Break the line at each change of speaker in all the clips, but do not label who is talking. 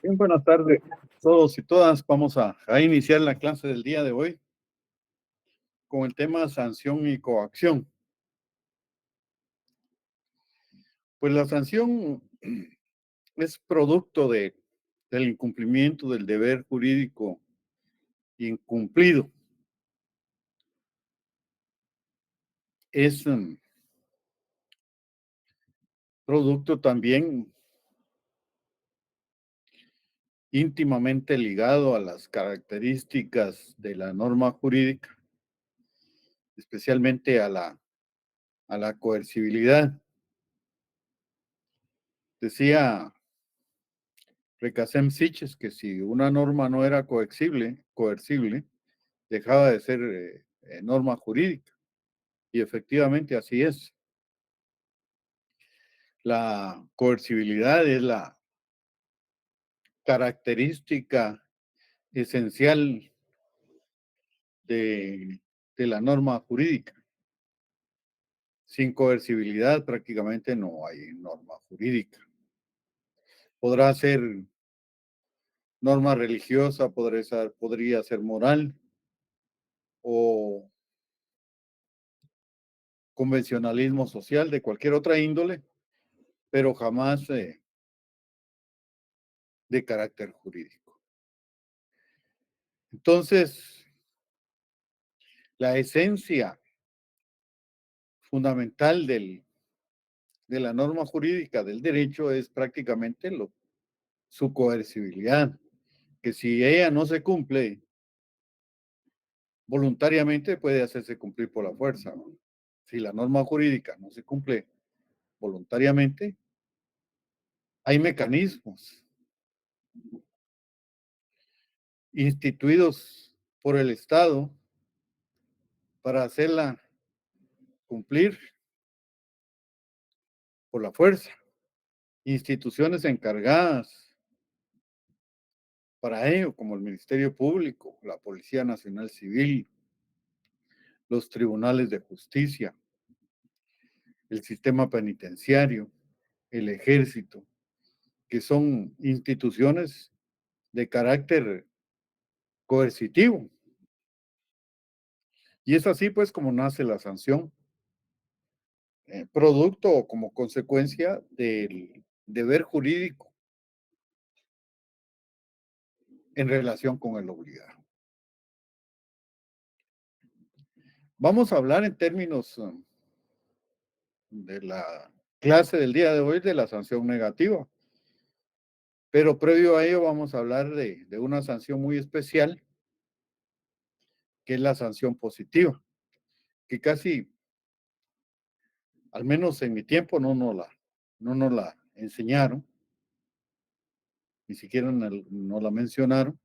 Bien, buenas tardes a todos y todas. Vamos a iniciar la clase del día de hoy con el tema sanción y coacción. Pues la sanción es producto del incumplimiento del deber jurídico incumplido. Es producto también íntimamente ligado a las características de la norma jurídica, especialmente a la coercibilidad. Decía Recasem Siches que si una norma no era coercible, dejaba de ser norma jurídica. Y efectivamente así es. La coercibilidad es la característica esencial de, de la norma jurídica. Sin coercibilidad prácticamente no hay norma jurídica. Podrá ser norma religiosa, podría ser moral o convencionalismo social de cualquier otra índole, pero jamás de carácter jurídico. Entonces, la esencia fundamental de la norma jurídica del derecho es prácticamente su coercibilidad, que si ella no se cumple voluntariamente puede hacerse cumplir por la fuerza, ¿no? Si la norma jurídica no se cumple voluntariamente, hay mecanismos instituidos por el Estado para hacerla cumplir por la fuerza. Instituciones encargadas para ello, como el Ministerio Público, la Policía Nacional Civil, los tribunales de justicia, el sistema penitenciario, el ejército, que son instituciones de carácter coercitivo. Y es así pues como nace la sanción, producto o como consecuencia del deber jurídico en relación con el obligado. Vamos a hablar en términos de la clase del día de hoy de la sanción negativa. Pero previo a ello vamos a hablar de una sanción muy especial, que es la sanción positiva, que casi, al menos en mi tiempo, no nos la enseñaron, ni siquiera no la mencionaron,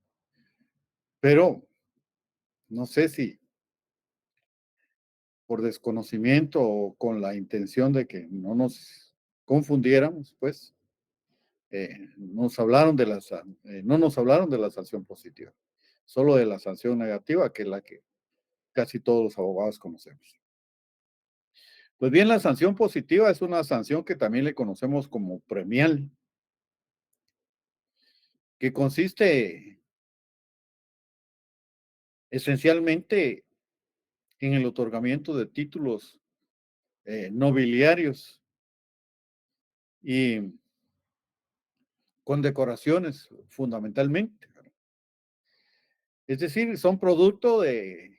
pero no sé si por desconocimiento o con la intención de que no nos confundiéramos, pues, no nos hablaron de la sanción positiva, solo de la sanción negativa, que es la que casi todos los abogados conocemos. Pues bien, la sanción positiva es una sanción que también le conocemos como premial, que consiste esencialmente en el otorgamiento de títulos nobiliarios y condecoraciones fundamentalmente. Es decir, son producto de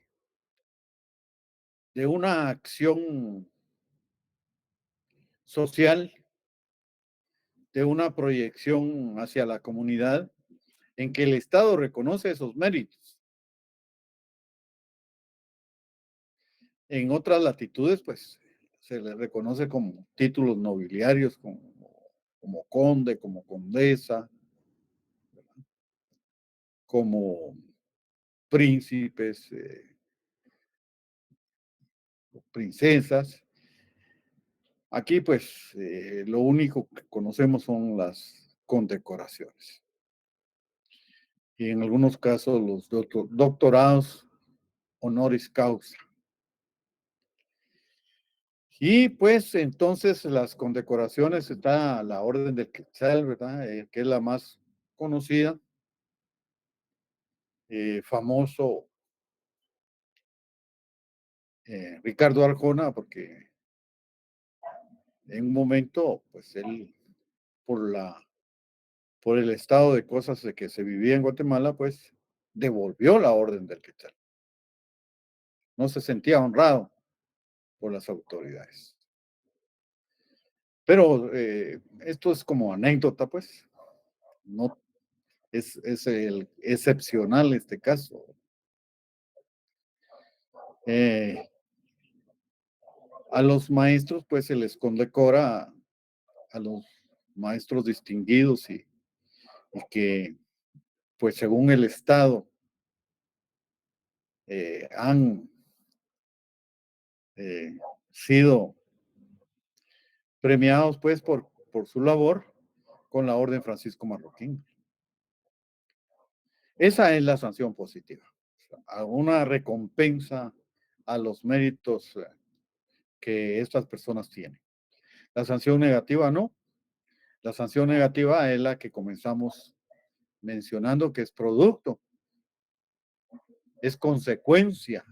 una acción social, de una proyección hacia la comunidad en que el Estado reconoce esos méritos. En otras latitudes, pues, se le reconoce como títulos nobiliarios, como conde, como condesa, como príncipes, princesas. Aquí, pues, lo único que conocemos son las condecoraciones. Y en algunos casos los doctorados honoris causa. Y pues entonces las condecoraciones está a la orden del Quetzal, ¿verdad? Que es la más conocida, famoso Ricardo Arjona, porque en un momento, pues él, por por el estado de cosas de que se vivía en Guatemala, pues devolvió la orden del Quetzal. No se sentía honrado por las autoridades. Pero esto es como anécdota, pues. No es el excepcional este caso. Eh, a los maestros, pues se les condecora a los maestros distinguidos y que, pues según el Estado, han sido premiados, pues, por su labor con la Orden Francisco Marroquín. Esa es la sanción positiva, una recompensa a los méritos que estas personas tienen. La sanción negativa no. La sanción negativa es la que comenzamos mencionando, que es producto, es consecuencia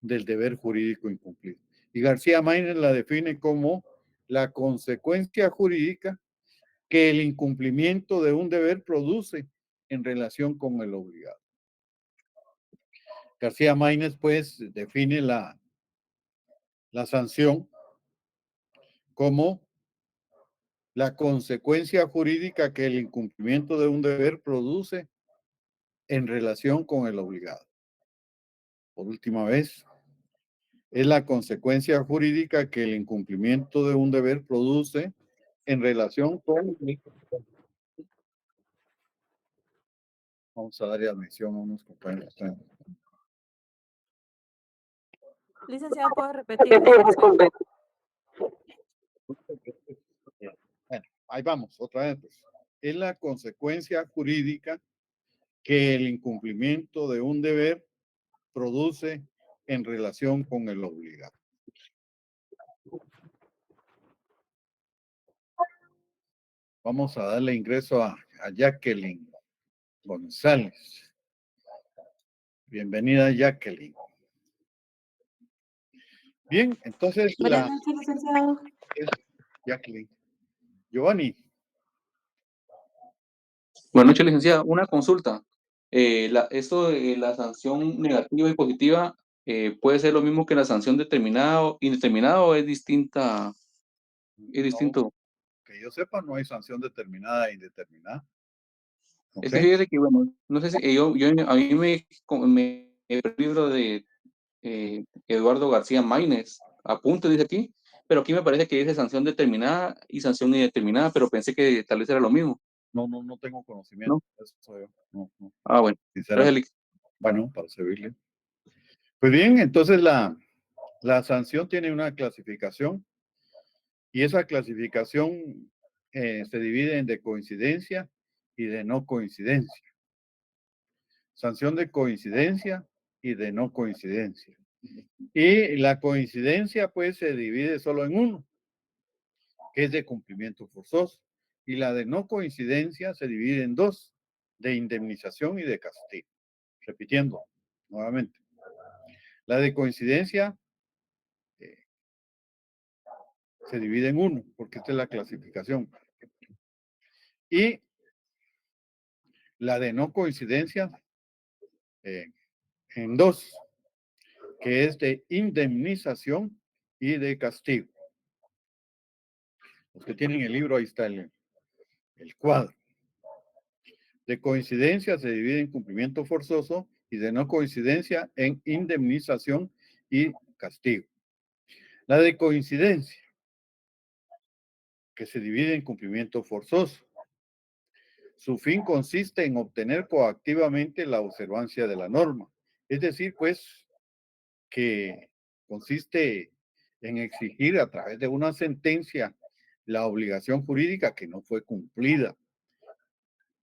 del deber jurídico incumplido. Y García Maínez la define como la consecuencia jurídica que el incumplimiento de un deber produce en relación con el obligado. García Maínez, pues, define la sanción como la consecuencia jurídica que el incumplimiento de un deber produce en relación con el obligado. Por última vez, es la consecuencia jurídica que el incumplimiento de un deber produce en relación con... Vamos a darle admisión a unos compañeros.
Licenciado, ¿puedo repetir? Disculpe.
Bueno, ahí vamos, otra vez. Pues. Es la consecuencia jurídica que el incumplimiento de un deber produce en relación con el obligado. Vamos a darle ingreso a Jacqueline González. Bienvenida, Jacqueline. Bien, entonces
Buenas noches, licenciado.
Jacqueline. Giovanni.
Buenas noches, licenciada. Una consulta. Esto de la sanción negativa y positiva, ¿puede ser lo mismo que la sanción determinada o indeterminada o es distinta? Es distinto.
No, que yo sepa, no hay sanción determinada e indeterminada.
Es
¿Okay?
que fíjese que, bueno, no sé si a mí me el libro de Eduardo García Maínez, apunte, dice aquí, pero aquí me parece que dice sanción determinada y sanción indeterminada, pero pensé que tal vez era lo mismo,
No tengo conocimiento
¿no?
de eso. Soy yo. No,
Ah, bueno.
sinceramente. Bueno, para servirle. Pues bien, entonces la sanción tiene una clasificación y esa clasificación se divide en de coincidencia y de no coincidencia. Sanción de coincidencia y de no coincidencia. Y la coincidencia pues se divide solo en uno, que es de cumplimiento forzoso. Y la de no coincidencia se divide en dos, de indemnización y de castigo. Repitiendo nuevamente. La de coincidencia se divide en uno, porque esta es la clasificación. Y la de no coincidencia en dos, que es de indemnización y de castigo. Los que tienen el libro, ahí está el cuadro. De coincidencia se divide en cumplimiento forzoso y de no coincidencia en indemnización y castigo. La de coincidencia, que se divide en cumplimiento forzoso. Su fin consiste en obtener coactivamente la observancia de la norma. Es decir, pues, que consiste en exigir a través de una sentencia la obligación jurídica que no fue cumplida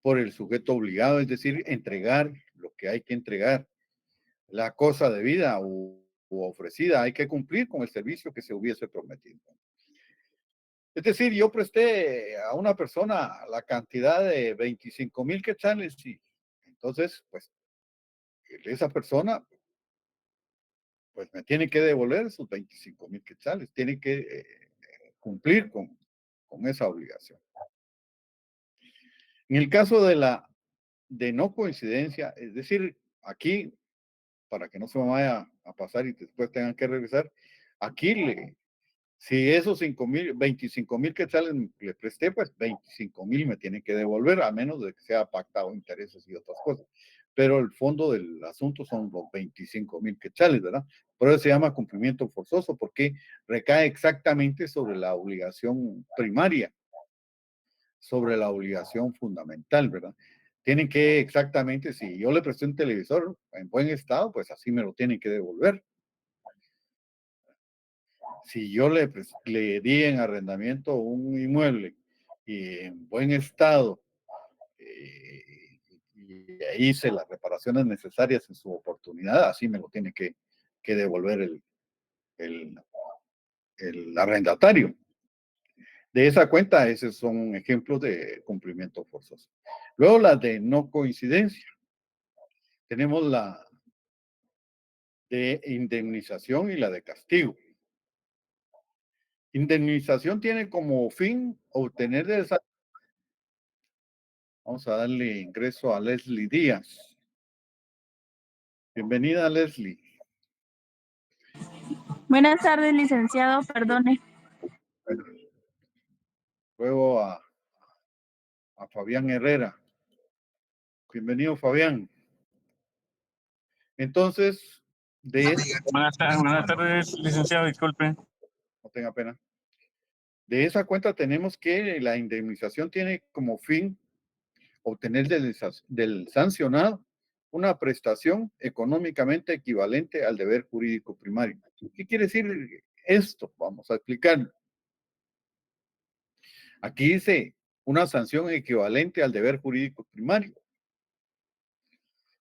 por el sujeto obligado, es decir, entregar lo que hay que entregar, la cosa debida o ofrecida, hay que cumplir con el servicio que se hubiese prometido. Es decir, yo presté a una persona la cantidad de 25,000 quetzales y entonces, pues, esa persona, pues, me tiene que devolver esos 25,000 quetzales, tiene que cumplir con esa obligación. En el caso de no coincidencia, es decir, aquí, para que no se me vaya a pasar y después tengan que regresar, aquí si esos 5,000, 25,000 quetzales le presté, pues 25,000 me tienen que devolver, a menos de que sea pactado intereses y otras cosas. Pero el fondo del asunto son los 25,000 quetzales, ¿verdad? Por eso se llama cumplimiento forzoso, porque recae exactamente sobre la obligación primaria, sobre la obligación fundamental, ¿verdad? Tienen que exactamente, si yo le presté un televisor en buen estado, pues así me lo tienen que devolver. Si yo le di en arrendamiento un inmueble y en buen estado y hice las reparaciones necesarias en su oportunidad, así me lo tiene que devolver el, el arrendatario. De esa cuenta, esos son ejemplos de cumplimiento forzoso. Luego la de no coincidencia. Tenemos la de indemnización y la de castigo. Indemnización tiene como fin obtener de esa. Vamos a darle ingreso a Leslie Díaz. Bienvenida, Leslie.
Buenas tardes, licenciado, perdone.
Bueno, luego a Fabián Herrera. Bienvenido, Fabián. Entonces,
Buenas tardes, licenciado, disculpe.
no tenga pena. De esa cuenta tenemos que la indemnización tiene como fin obtener del sancionado una prestación económicamente equivalente al deber jurídico primario. ¿Qué quiere decir esto? Vamos a explicarlo. Aquí dice una sanción equivalente al deber jurídico primario.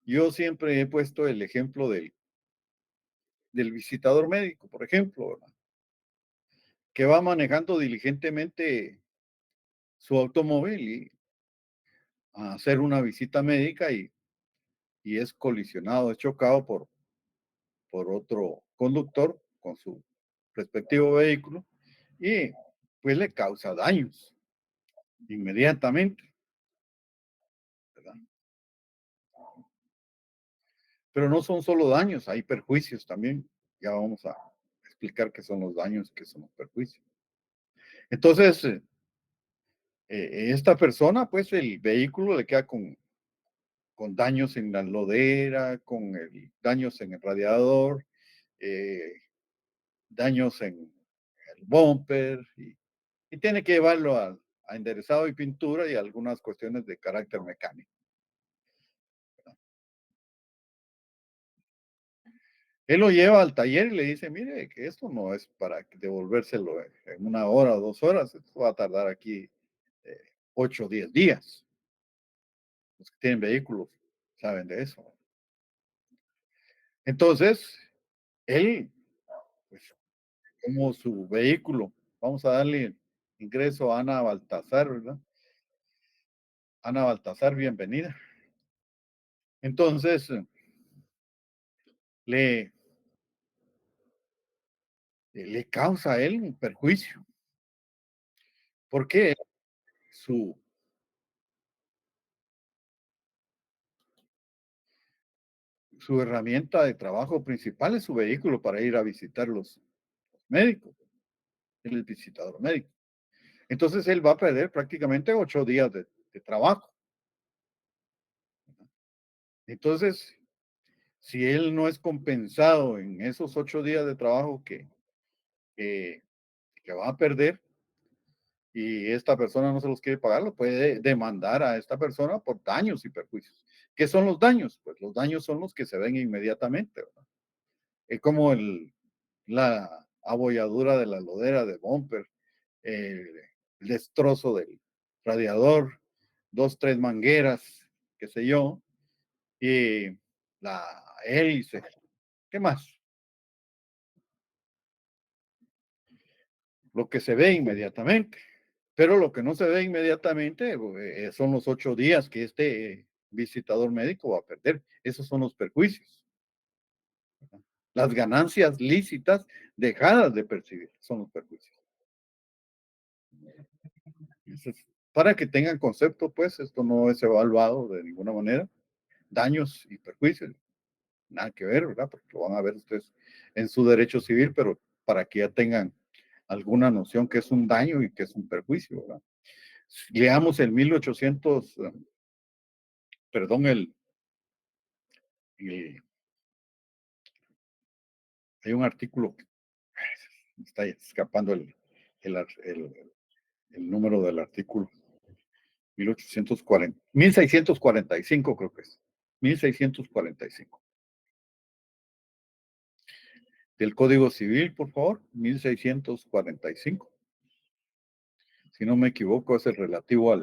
Yo siempre he puesto el ejemplo del visitador médico, por ejemplo, ¿verdad? Que va manejando diligentemente su automóvil y a hacer una visita médica y es colisionado, es chocado por otro conductor con su respectivo vehículo y pues le causa daños inmediatamente, ¿verdad? Pero no son solo daños, hay perjuicios también. Ya vamos a explicar qué son los daños y qué son los perjuicios. Entonces, esta persona, pues el vehículo le queda con daños en la lodera, daños en el radiador, eh, daños en el bumper y tiene que llevarlo a enderezado y pintura y algunas cuestiones de carácter mecánico. Él lo lleva al taller y le dice, mire, que esto no es para devolvérselo en 1 hora o 2 horas, esto va a tardar aquí 8 o 10 días. Los que tienen vehículos saben de eso. Entonces, él, pues, como su vehículo, vamos a darle ingreso a Ana Baltazar, ¿verdad? Ana Baltazar, bienvenida. Entonces, le, le causa a él un perjuicio. Porque su, su herramienta de trabajo principal es su vehículo para ir a visitar los médicos. Él es visitador médico. Entonces él va a perder prácticamente 8 días de trabajo. Entonces, si él no es compensado en esos 8 días de trabajo que, que va a perder y esta persona no se los quiere pagar, lo puede demandar a esta persona por daños y perjuicios. ¿Qué son los daños? Pues los daños son los que se ven inmediatamente, ¿verdad? Es como la abolladura de la lodera de bumper, el destrozo del radiador, 2, 3 mangueras, qué sé yo, y la hélice. ¿Qué más? lo que se ve inmediatamente. Pero lo que no se ve inmediatamente son los 8 días que este visitador médico va a perder. Esos son los perjuicios. Las ganancias lícitas dejadas de percibir son los perjuicios. Entonces, para que tengan concepto, pues esto no es evaluado de ninguna manera. Daños y perjuicios, nada que ver, ¿verdad? Porque lo van a ver ustedes en su derecho civil, pero para que ya tengan alguna noción que es un daño y que es un perjuicio, ¿verdad? Leamos el 1800, perdón, hay un artículo que me está escapando el número del artículo. 1840, 1645 creo que es. 1645. Del Código Civil, por favor, 1645. Si no me equivoco, es el relativo a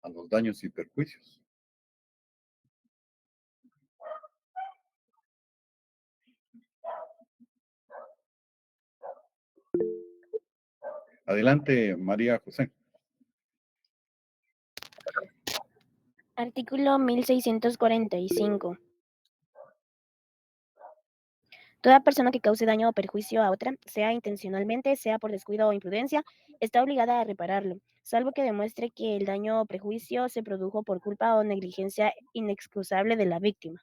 los daños y perjuicios. Adelante, María José.
Artículo 1645. Toda persona que cause daño o perjuicio a otra, sea intencionalmente, sea por descuido o imprudencia, está obligada a repararlo, salvo que demuestre que el daño o perjuicio se produjo por culpa o negligencia inexcusable de la víctima.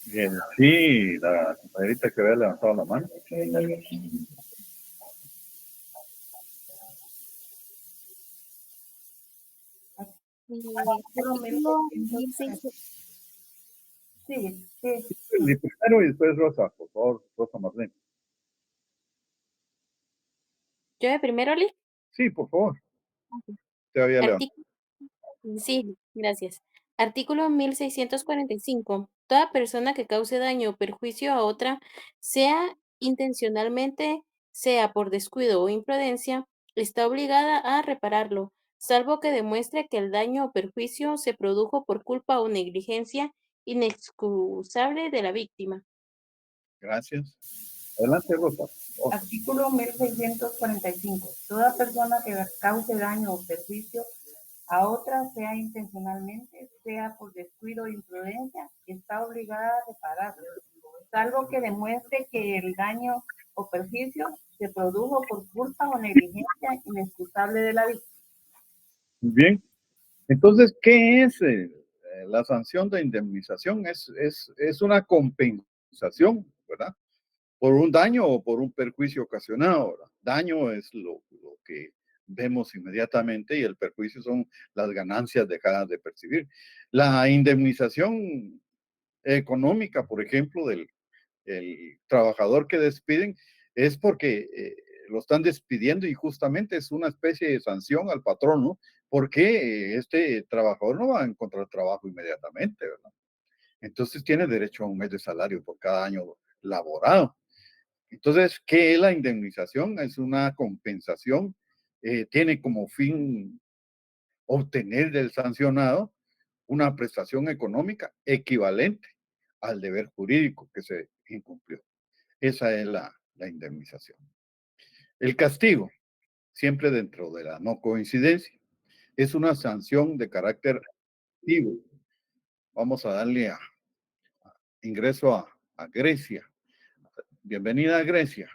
Bien, sí, la compañerita que había levantado la mano.
Sí, sí.
Primero y después Rosa, por favor, Rosa Marlene.
¿Yo de primero, Lee?
Sí, por favor. Te había levantado.
Artículo. Sí, gracias. Artículo 1645. Toda persona que cause daño o perjuicio a otra, sea intencionalmente, sea por descuido o imprudencia, está obligada a repararlo, salvo que demuestre que el daño o perjuicio se produjo por culpa o negligencia inexcusable de la víctima.
Gracias. Adelante, Rosa.
Artículo 1645. Toda persona que cause daño o perjuicio a otra, sea intencionalmente, sea por descuido o imprudencia, está obligada a repararlo, salvo que demuestre que el daño o perjuicio se produjo por culpa o negligencia inexcusable de la víctima.
Bien. Entonces, ¿qué es la sanción de indemnización? Es una compensación, ¿verdad? Por un daño o por un perjuicio ocasionado, ¿verdad? Daño es lo que vemos inmediatamente y el perjuicio son las ganancias dejadas de percibir. La indemnización económica, por ejemplo, del el trabajador que despiden, es porque lo están despidiendo y justamente es una especie de sanción al patrón, ¿no? Porque este trabajador no va a encontrar trabajo inmediatamente, ¿verdad? Entonces tiene derecho a un mes de salario por cada año laborado. Entonces, ¿qué es la indemnización? Es una compensación, tiene como fin obtener del sancionado una prestación económica equivalente al deber jurídico que se incumplió. Esa es la indemnización. El castigo, siempre dentro de la no coincidencia, es una sanción de carácter activo. Vamos a darle ingreso a Grecia. Bienvenida a Grecia.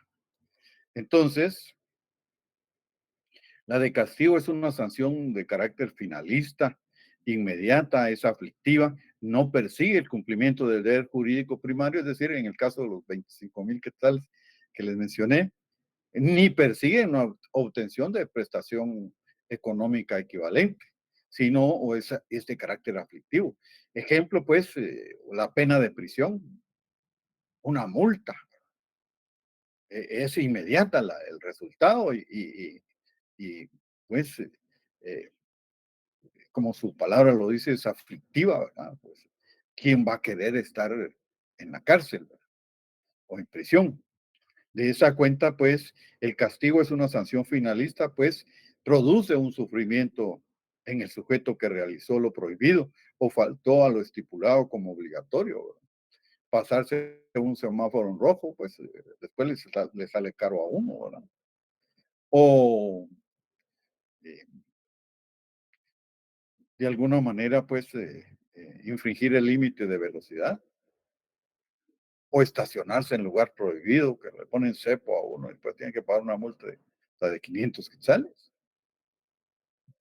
Entonces, la de castigo es una sanción de carácter finalista, inmediata, es aflictiva, no persigue el cumplimiento del deber jurídico primario, es decir, en el caso de los 25,000 quetzales que les mencioné, ni persigue una obtención de prestación económica equivalente, sino o es de carácter aflictivo. Ejemplo, pues, la pena de prisión, una multa, es inmediata el resultado y pues, como su palabra lo dice, es aflictiva, ¿verdad? Pues, ¿quién va a querer estar en la cárcel, ¿verdad? O en prisión? De esa cuenta, pues, el castigo es una sanción finalista, pues, produce un sufrimiento en el sujeto que realizó lo prohibido o faltó a lo estipulado como obligatorio, ¿verdad? pasarse un semáforo en rojo, pues después le sale caro a uno, ¿verdad? O eh, de alguna manera, pues, infringir el límite de velocidad o estacionarse en lugar prohibido, que le ponen cepo a uno y después tiene que pagar una multa de 500 quetzales.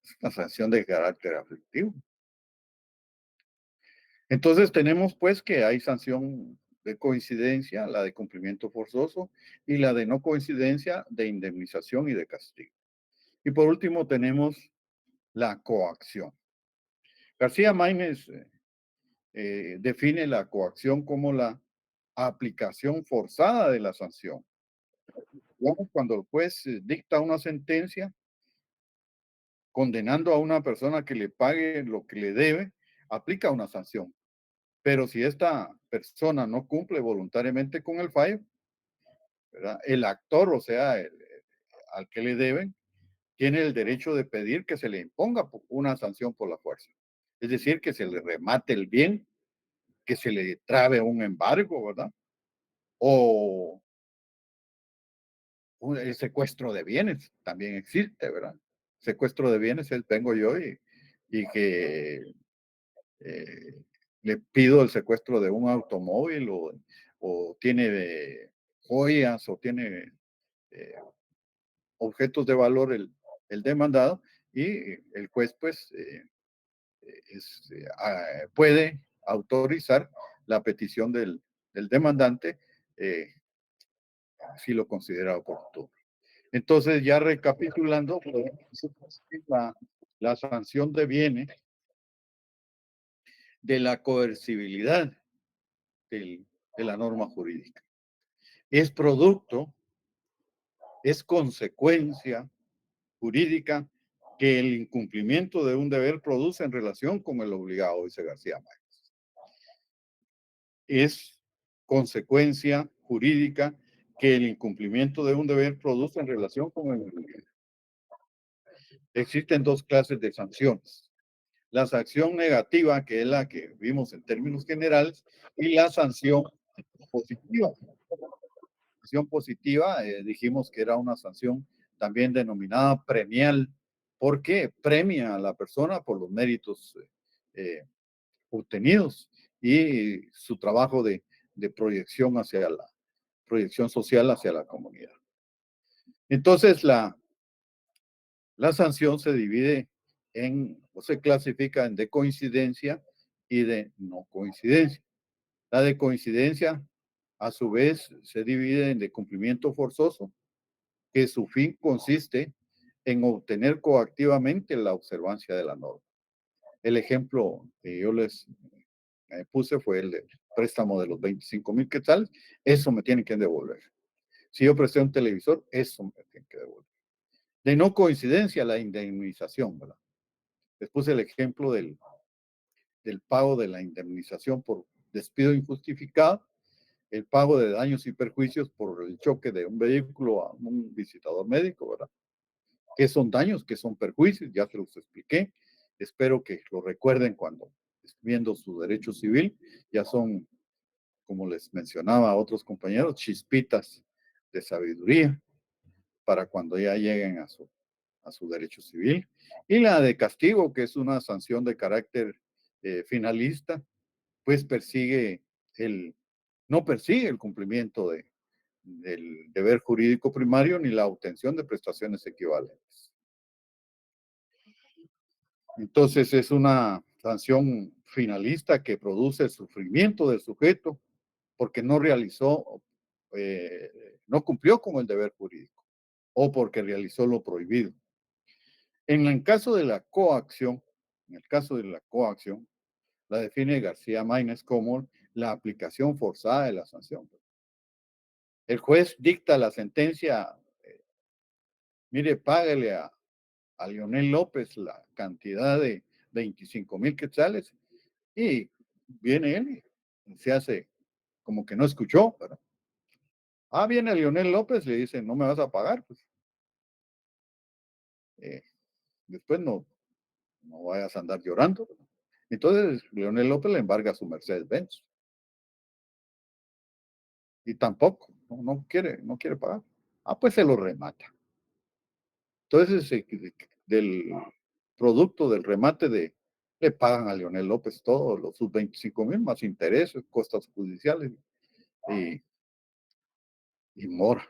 Es una sanción de carácter aflictivo. Entonces tenemos pues que hay sanción de coincidencia, la de cumplimiento forzoso, y la de no coincidencia de indemnización y de castigo. Y por último tenemos la coacción. García Maínez define la coacción como la aplicación forzada de la sanción. Digamos, cuando el juez dicta una sentencia condenando a una persona que le pague lo que le debe, aplica una sanción. Pero si esta persona no cumple voluntariamente con el fallo, ¿verdad? El actor, o sea, al que le deben, tiene el derecho de pedir que se le imponga una sanción por la fuerza. Es decir, que se le remate el bien, que se le trabe un embargo, ¿verdad? O el secuestro de bienes también existe, ¿verdad? Secuestro de bienes es vengo yo y que eh, le pido el secuestro de un automóvil o tiene joyas o tiene eh, objetos de valor el demandado y el juez pues puede autorizar la petición del demandante si lo considera oportuno. Entonces, ya recapitulando, la sanción deviene de la coercibilidad de la norma jurídica. Es producto, es consecuencia jurídica que el incumplimiento de un deber produce en relación con el obligado, dice García Márquez. Es consecuencia jurídica que el incumplimiento de un deber produce en relación con el obligado. Existen dos clases de sanciones. La sanción negativa, que es la que vimos en términos generales, y la sanción positiva. La sanción positiva, dijimos que era una sanción también denominada premial, porque premia a la persona por los méritos obtenidos y su trabajo de proyección hacia la proyección social hacia la comunidad. Entonces, la sanción se divide o se clasifica en de coincidencia y de no coincidencia. La de coincidencia, a su vez, se divide en de cumplimiento forzoso, que su fin consiste en obtener coactivamente la observancia de la norma. El ejemplo que yo les puse fue el de préstamo de los 25,000 quetzales, eso me tienen que devolver. Si yo presté un televisor, eso me tienen que devolver. De no coincidencia, la indemnización, ¿verdad? Les puse el ejemplo del pago de la indemnización por despido injustificado, el pago de daños y perjuicios por el choque de un vehículo a un visitador médico, ¿verdad? ¿Qué son daños? ¿Qué son perjuicios? Ya se los expliqué. Espero que lo recuerden cuando viendo su derecho civil. Ya son, como les mencionaba a otros compañeros, chispitas de sabiduría para cuando ya lleguen a su derecho civil. Y la de castigo, que es una sanción de carácter finalista, pues no persigue el cumplimiento del deber jurídico primario ni la obtención de prestaciones equivalentes. Entonces es una sanción finalista que produce el sufrimiento del sujeto porque no realizó, no cumplió con el deber jurídico o porque realizó lo prohibido. En el caso de la coacción, en el caso de la coacción, la define García Maínez como la aplicación forzada de la sanción. El juez dicta la sentencia, mire, págale a Leonel López la cantidad de 25,000 quetzales y viene él y se hace como que no escuchó, ¿verdad? Viene Leonel López y le dice, no me vas a pagar, pues. Eh, después no vayas a andar llorando. Entonces, Leonel López le embarga su Mercedes-Benz. y tampoco, no quiere pagar. Ah, pues se lo remata. Entonces, del producto del remate le pagan a Leonel López todos sus 25,000 más intereses, costas judiciales y, y mora.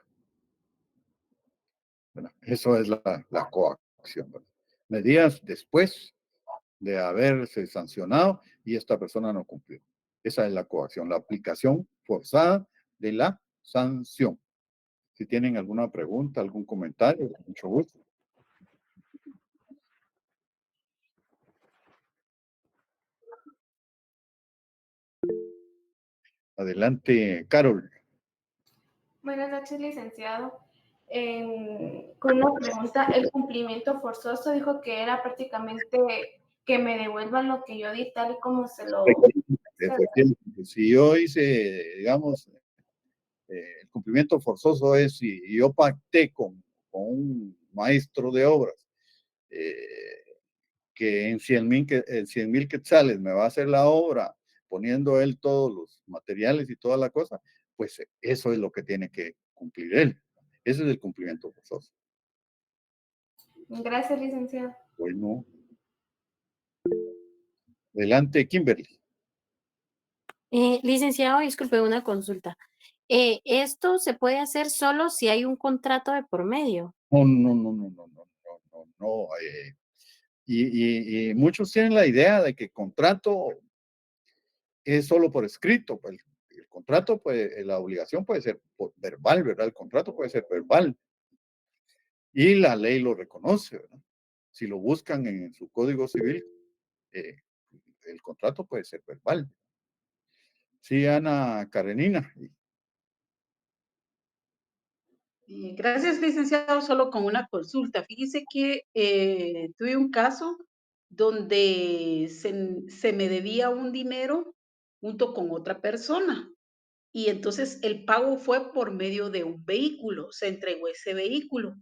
Bueno, eso es la coacción, ¿verdad? Medidas después de haberse sancionado y esta persona no cumplió. Esa es la coacción, la aplicación forzada de la sanción. Si tienen alguna pregunta, algún comentario, con mucho gusto. Adelante, Carol.
Buenas noches, licenciado. Con una pregunta, el cumplimiento forzoso dijo que era prácticamente que me devuelvan lo que yo di tal y como se lo...
Efectivamente, si yo hice, digamos, el cumplimiento forzoso es si yo pacté con un maestro de obras que en 100,000 quetzales me va a hacer la obra poniendo él todos los materiales y toda la cosa, pues eso es lo que tiene que cumplir él. Ese es el cumplimiento forzoso.
Gracias, licenciado.
Bueno, adelante, Kimberly.
Licenciado, disculpe una consulta. ¿Esto se puede hacer solo si hay un contrato de por medio?
No. Y muchos tienen la idea de que contrato es solo por escrito. Pues el contrato, pues la obligación puede ser verbal, ¿verdad? El contrato puede ser verbal y la ley lo reconoce, ¿verdad? Si lo buscan en su código civil, eh, el contrato puede ser verbal. Sí, Ana Karenina.
Gracias, licenciado. Solo con una consulta. Fíjese que tuve un caso donde se me debía un dinero junto con otra persona. Y entonces el pago fue por medio de un vehículo. Se entregó ese vehículo.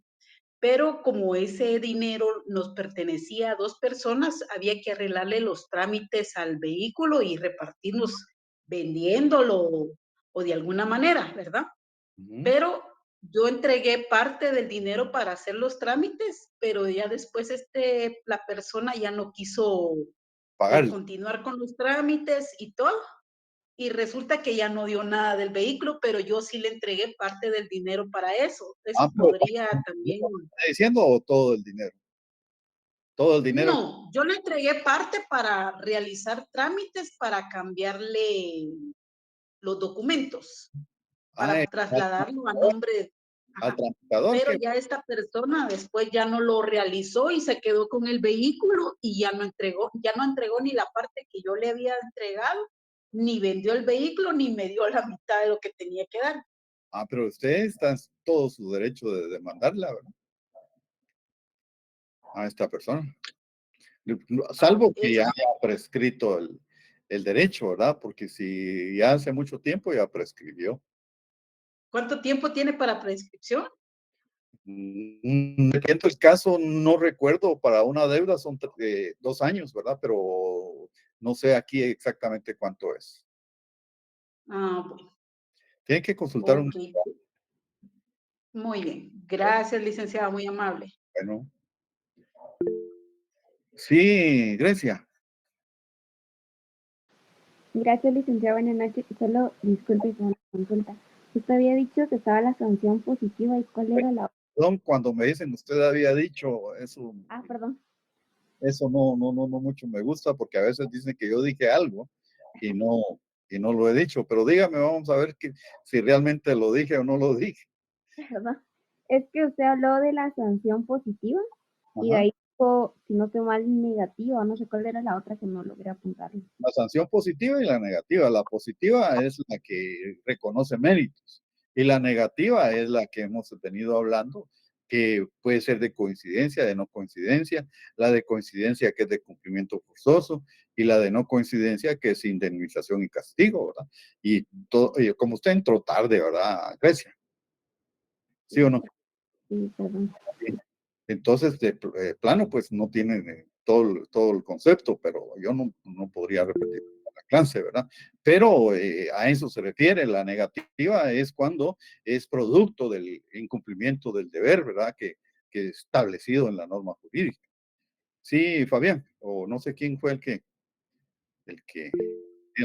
Pero como ese dinero nos pertenecía a dos personas, había que arreglarle los trámites al vehículo y repartirnos vendiéndolo o de alguna manera, ¿verdad? Pero yo entregué parte del dinero para hacer los trámites, pero ya después la persona ya no quiso
Pagar.
continuar con los trámites y todo. Y resulta que ya no dio nada del vehículo, pero yo sí le entregué parte del dinero para eso. Eso
Pero
podría también...
¿está diciendo o todo el dinero? Todo el dinero.
No, yo le entregué parte para realizar trámites para cambiarle los documentos,
Ah,
para trasladarlo a nombre,
al
ajá.
tramitador
Pero
que
ya esta persona después ya no lo realizó y se quedó con el vehículo y ya no entregó ni la parte que yo le había entregado, ni vendió el vehículo, ni me dio la mitad de lo que tenía que dar.
pero usted está en todo su derecho de demandarla, ¿verdad? A esta persona. Salvo que ya haya prescrito el derecho, ¿verdad? Porque si ya hace mucho tiempo ya prescribió.
¿Cuánto tiempo tiene para prescripción?
Dependiendo del caso, no recuerdo, para una deuda son 2 años, ¿verdad? Pero no sé aquí exactamente cuánto es.
Bueno.
Tiene que consultar un...
Ok. Muy bien. Gracias, licenciada, muy amable.
Bueno. Sí, Grecia.
Gracias, licenciada. Buenas noches. Solo disculpe con la consulta. Usted había dicho que estaba la sanción positiva y cuál era la...
Perdón, cuando me dicen usted había dicho eso,
perdón.
eso no mucho me gusta porque a veces dicen que yo dije algo y no lo he dicho, pero dígame, vamos a ver si realmente lo dije o no lo dije.
Perdón. Es que usted habló de la sanción positiva y de
Ajá.
ahí, si no estoy mal, negativa. No sé cuál era la otra que no logré apuntarle.
La sanción positiva y la negativa. La positiva es la que reconoce méritos y la negativa es la que hemos venido hablando, que puede ser de coincidencia, de no coincidencia, la de coincidencia que es de cumplimiento forzoso y la de no coincidencia que es indemnización y castigo, ¿verdad? Y como usted entró tarde, ¿verdad, Grecia? ¿Sí o no?
Sí, perdón.
Entonces, de plano, pues no tienen todo el concepto, pero yo no podría repetir. alcance, ¿verdad? Pero a eso se refiere. La negativa es cuando es producto del incumplimiento del deber, ¿verdad? Que es establecido en la norma jurídica. Sí, Fabián, o no sé quién fue el que tiene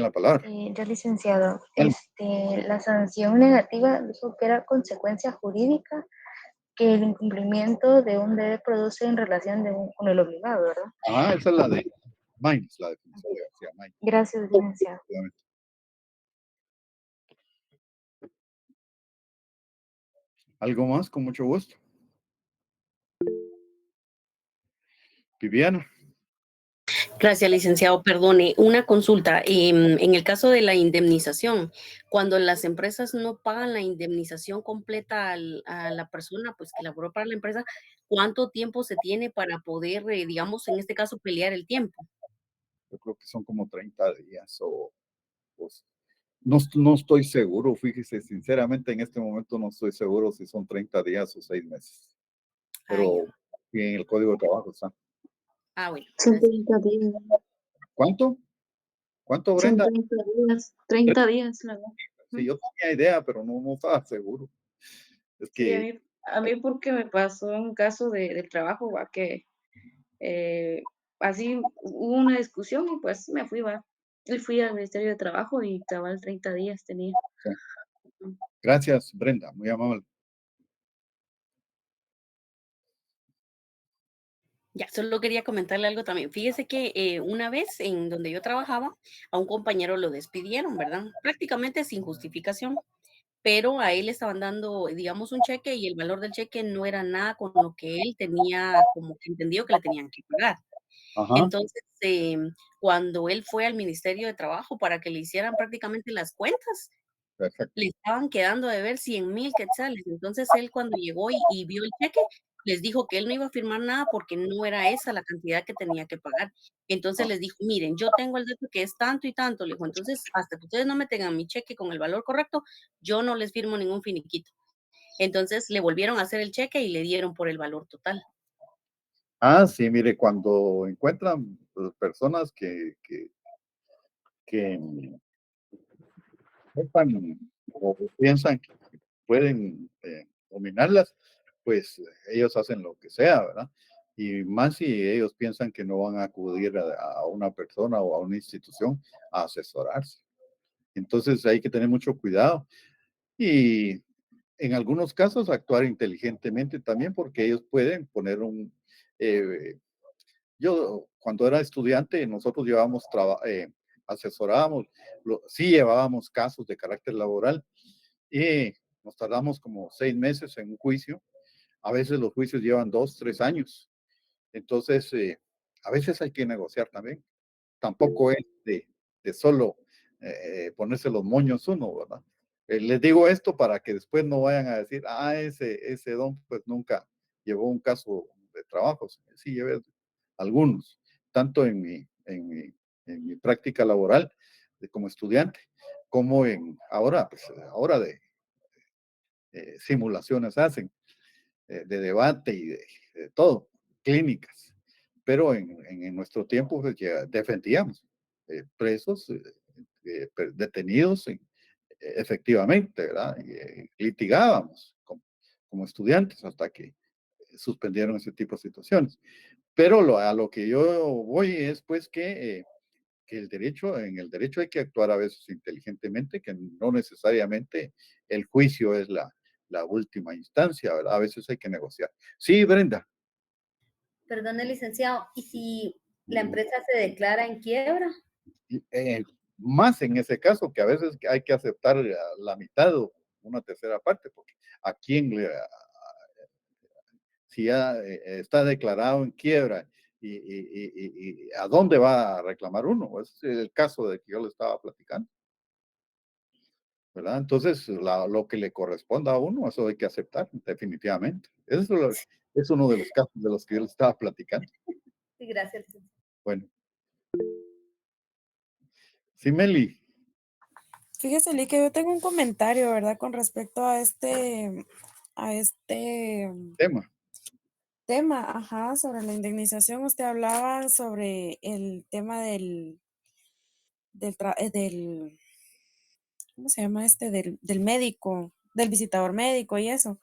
la palabra.
Ya, licenciado,
Dale.
la sanción negativa dijo que era consecuencia jurídica que el incumplimiento de un deber produce en relación con el obligado, ¿verdad?
Ajá, esa es la de Maines, la definición de García Maines.
Gracias, licenciado.
Efectivamente. ¿Algo más? Con mucho gusto. Viviana.
Gracias, licenciado. Perdone, una consulta. En el caso de la indemnización, cuando las empresas no pagan la indemnización completa a la persona, pues que laboró para la empresa, ¿cuánto tiempo se tiene para poder, digamos, en este caso, pelear el tiempo?
Yo creo que son como 30 días pues, no estoy seguro, fíjese, sinceramente en este momento no estoy seguro si son 30 días o 6 meses, pero en el Código de Trabajo está.
Bueno.
Son
Gracias.
30 días.
¿Cuánto? ¿Cuánto,
Son
Brenda?
30 días. 30 días, la verdad.
Sí, yo tenía idea, pero no estaba seguro. Es
Sí,
que
a mí porque me pasó un caso del trabajo, va, que así hubo una discusión y pues me fui, va. Y fui al Ministerio de Trabajo y cabal 30 días tenía.
sí. Gracias, Brenda, muy amable.
Ya, solo quería comentarle algo también. Fíjese que una vez en donde yo trabajaba, a un compañero lo despidieron, ¿verdad? Prácticamente sin justificación, pero a él le estaban dando, digamos, un cheque y el valor del cheque no era nada con lo que él tenía como que entendido que le tenían que pagar.
Ajá,
Entonces, cuando él fue al Ministerio de Trabajo para que le hicieran prácticamente las cuentas,
perfecto.
le estaban quedando de ver 100,000 quetzales. Entonces, él cuando llegó y vio el cheque, les dijo que él no iba a firmar nada porque no era esa la cantidad que tenía que pagar. Entonces
Ah,
les dijo: "Miren, yo tengo el dato que es tanto y tanto", le dijo: "Entonces, hasta que ustedes no me tengan mi cheque con el valor correcto, yo no les firmo ningún finiquito". Entonces, le volvieron a hacer el cheque y le dieron por el valor total.
sí, mire, cuando encuentran personas que sepan o piensan que pueden dominarlas, pues ellos hacen lo que sea, ¿verdad? Y más si ellos piensan que no van a acudir a una persona o a una institución a asesorarse. Entonces hay que tener mucho cuidado y en algunos casos actuar inteligentemente también porque ellos pueden poner eh, yo cuando era estudiante nosotros asesorábamos, sí llevábamos casos de carácter laboral y nos tardamos como 6 meses en un juicio. A veces los juicios llevan 2, 3 años. Entonces, a veces hay que negociar también. Tampoco es de solo ponerse los moños uno, ¿verdad? Les digo esto para que después no vayan a decir, ese don pues nunca llevó un caso de trabajo. Sí, llevé algunos, tanto en mi práctica laboral como estudiante, como ahora de simulaciones hacen, de debate y de todo, clínicas. Pero en nuestro tiempo pues, ya defendíamos presos, detenidos efectivamente, ¿verdad? Y, litigábamos como estudiantes hasta que suspendieron ese tipo de situaciones. Pero a lo que yo voy es pues que en el derecho hay que actuar a veces inteligentemente, que no necesariamente el juicio es la última instancia, ¿verdad? A veces hay que negociar. Sí, Brenda.
Perdone, licenciado, ¿y si la empresa se declara en quiebra?
eh, Más en ese caso, que a veces hay que aceptar la mitad o una tercera parte, porque a quién si ya está declarado en quiebra y a dónde va a reclamar uno. Es el caso de que yo le estaba platicando, ¿verdad? Entonces, lo que le corresponda a uno, eso hay que aceptar, definitivamente. Es uno de los casos de los que yo le estaba platicando.
Sí, gracias, licenciado.
Bueno. Sí, Meli.
Fíjese, Lee, que yo tengo un comentario, ¿verdad? Con respecto a este tema, ajá, sobre la indemnización. Usted hablaba sobre el tema del, ¿cómo se llama este? Del médico, del visitador médico y eso.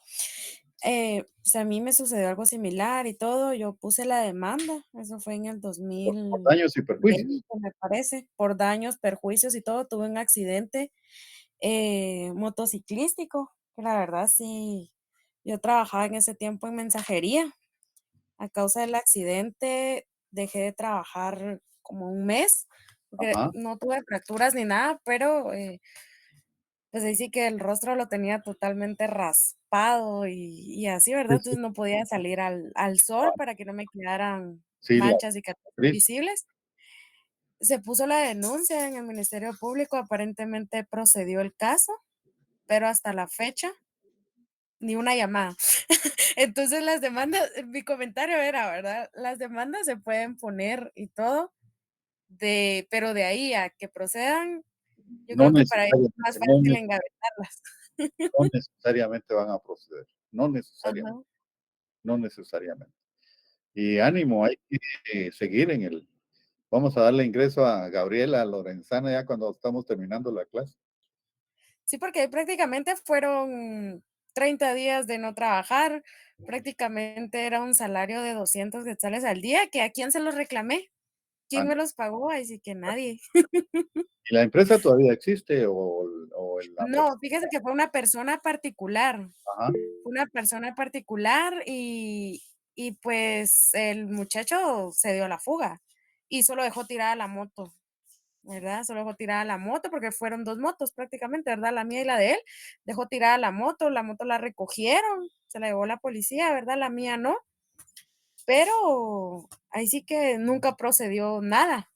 Pues a mí me sucedió algo similar y todo. Yo puse la demanda, eso fue en el
Por daños y perjuicios.
2020, me parece, por daños, perjuicios y todo. Tuve un accidente motociclístico, que la verdad sí, yo trabajaba en ese tiempo en mensajería. A causa del accidente dejé de trabajar como un mes, porque
Ajá.
no tuve fracturas ni nada, pero pues ahí sí que el rostro lo tenía totalmente raspado y así, ¿verdad?
Sí, sí.
Entonces no podía salir al sol para que no me quedaran
Sí, la
manchas y cicatrices
cicatriz.
visibles. Se puso la denuncia en el Ministerio Público, aparentemente procedió el caso, pero hasta la fecha ni una llamada. Entonces las demandas, mi comentario era, ¿verdad? Las demandas se pueden poner y todo, pero de ahí a que procedan, yo
No
creo que para ellos es
necesariamente,
más fácil engavetarlas.
no necesariamente van a proceder. No necesariamente,
Ajá.
no necesariamente. Y ánimo, hay que seguir en el. Vamos a darle ingreso a Gabriela Lorenzana ya cuando estamos terminando la clase.
Sí, porque prácticamente fueron 30 días de no trabajar, prácticamente era un salario de 200 quetzales al día, que ¿a quién se los reclamé?
Ah,
¿Quién me los pagó? Así que nadie.
¿y la empresa todavía existe o la
No,
persona?
fíjese que fue una persona particular.
Ajá.
Fue una persona particular y pues el muchacho se dio a la fuga y solo dejó tirada la moto, ¿verdad? Solo dejó tirada la moto porque fueron 2 motos prácticamente, ¿verdad? La mía y la de él. Dejó tirada la moto la recogieron, se la llevó la policía, ¿verdad? La mía no, pero ahí sí que nunca procedió nada.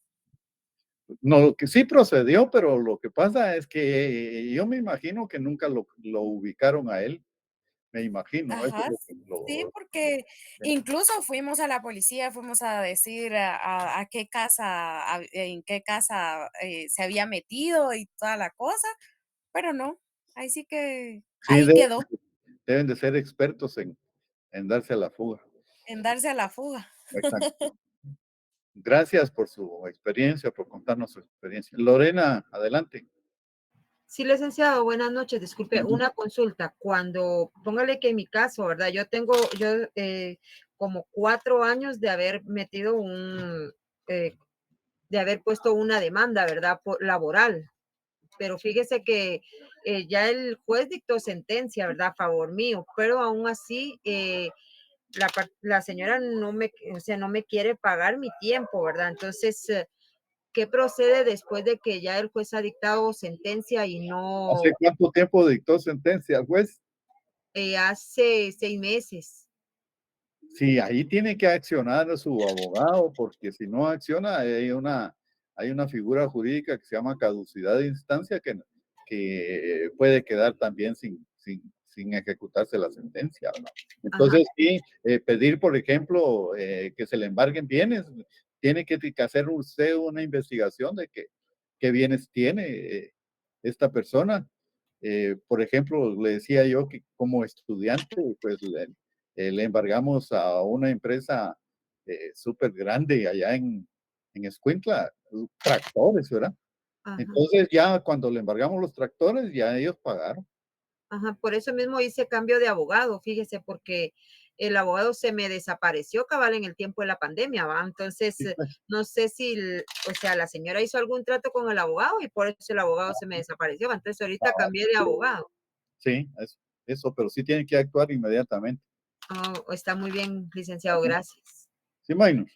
No, que sí procedió, pero lo que pasa es que yo me imagino que nunca lo ubicaron a él. Me imagino, eso es
Ajá,
lo que
sí, porque incluso fuimos a la policía, fuimos a decir a qué casa, en qué casa se había metido y toda la cosa, pero no, ahí sí que,
sí,
ahí quedó,
deben de ser expertos en darse a la fuga.
en darse a la fuga.
Exacto. Gracias por su experiencia, por contarnos su experiencia. Lorena, adelante.
Sí, licenciado, buenas noches. Disculpe, una consulta. Cuando, póngale que en mi caso, ¿verdad? Yo como 4 años de haber metido de haber puesto una demanda, ¿verdad? Laboral. Pero fíjese que ya el juez dictó sentencia, ¿verdad? A favor mío, pero aún así la señora o sea, no me quiere pagar mi tiempo, ¿verdad? Entonces, ¿qué procede después de que ya el juez ha dictado sentencia y
¿Hace
no
cuánto tiempo dictó sentencia el juez?
hace 6 meses?
Sí, ahí tiene que accionar a su abogado, porque si no acciona, hay una figura jurídica que se llama caducidad de instancia que puede quedar también sin ejecutarse la sentencia, ¿no?
Ajá,
Entonces, sí, pedir, por ejemplo, que se le embarguen bienes, tiene que hacer usted una investigación de qué bienes tiene esta persona. Por ejemplo, le decía yo que como estudiante, pues le embargamos a una empresa súper grande allá en Escuintla, tractores, ¿verdad?
ajá,
Entonces ya cuando le embargamos los tractores, ya ellos pagaron.
ajá. Por eso mismo hice cambio de abogado, fíjese, porque el abogado se me desapareció cabal en el tiempo de la pandemia, ¿va? Entonces,
Sí, pues.
no sé si, o sea, la señora hizo algún trato con el abogado y por eso el abogado se me desapareció. Entonces, ahorita cambié de abogado.
Sí, eso, pero sí tienen que actuar inmediatamente.
Oh, está muy bien, licenciado, gracias.
Sí, Maynor.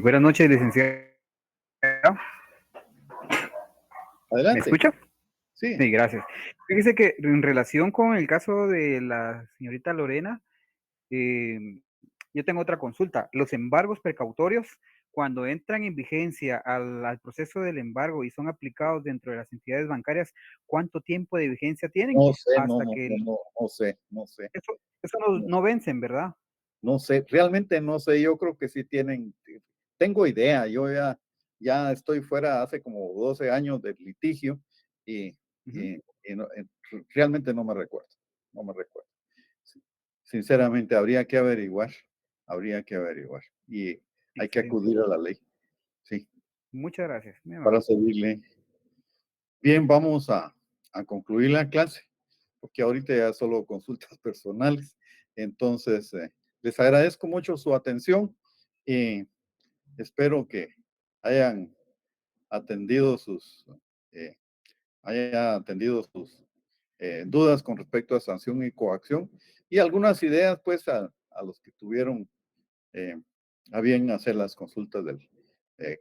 Buenas noches, licenciado. ¿Me
Adelante.
escucha?
Sí.
Sí, gracias. Fíjese que en relación con el caso de la señorita Lorena, eh, yo tengo otra consulta. Los embargos precautorios, cuando entran en vigencia al proceso del embargo y son aplicados dentro de las entidades bancarias, ¿cuánto tiempo de vigencia tienen?
No sé,
Hasta que
no sé.
eso no vencen, ¿verdad?
No sé, realmente no sé, yo creo que sí tengo idea, yo ya estoy fuera hace como 12 años del litigio y,
Ujú.
realmente no me recuerdo, no me recuerdo. Sinceramente, habría que averiguar y hay que acudir
Excelente.
a la ley, sí.
Muchas gracias.
Para servirle. Bien, vamos a concluir la clase, porque ahorita ya solo consultas personales. Entonces, les agradezco mucho su atención y espero que hayan atendido sus dudas con respecto a sanción y coacción y algunas ideas, pues, a los que tuvieron a bien hacer las consultas del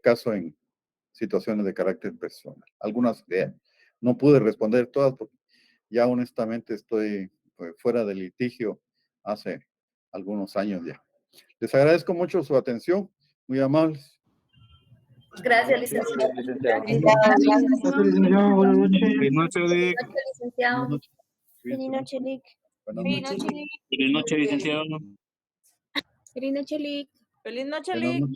caso en situaciones de carácter personal. Algunas ideas. No pude responder todas porque ya honestamente estoy fuera del litigio hace algunos años ya. Les agradezco mucho su atención, muy amables.
Gracias, licenciado.
Gracias, licenciado. Buenas noches.
Buenas noches, Lic.
Licenciado.
Feliz noche, Lic.
Feliz noche, Lic.
Buenas noches, licenciado.
Feliz noche, Lic.
Feliz noche,
Buenas
Lic.
noches.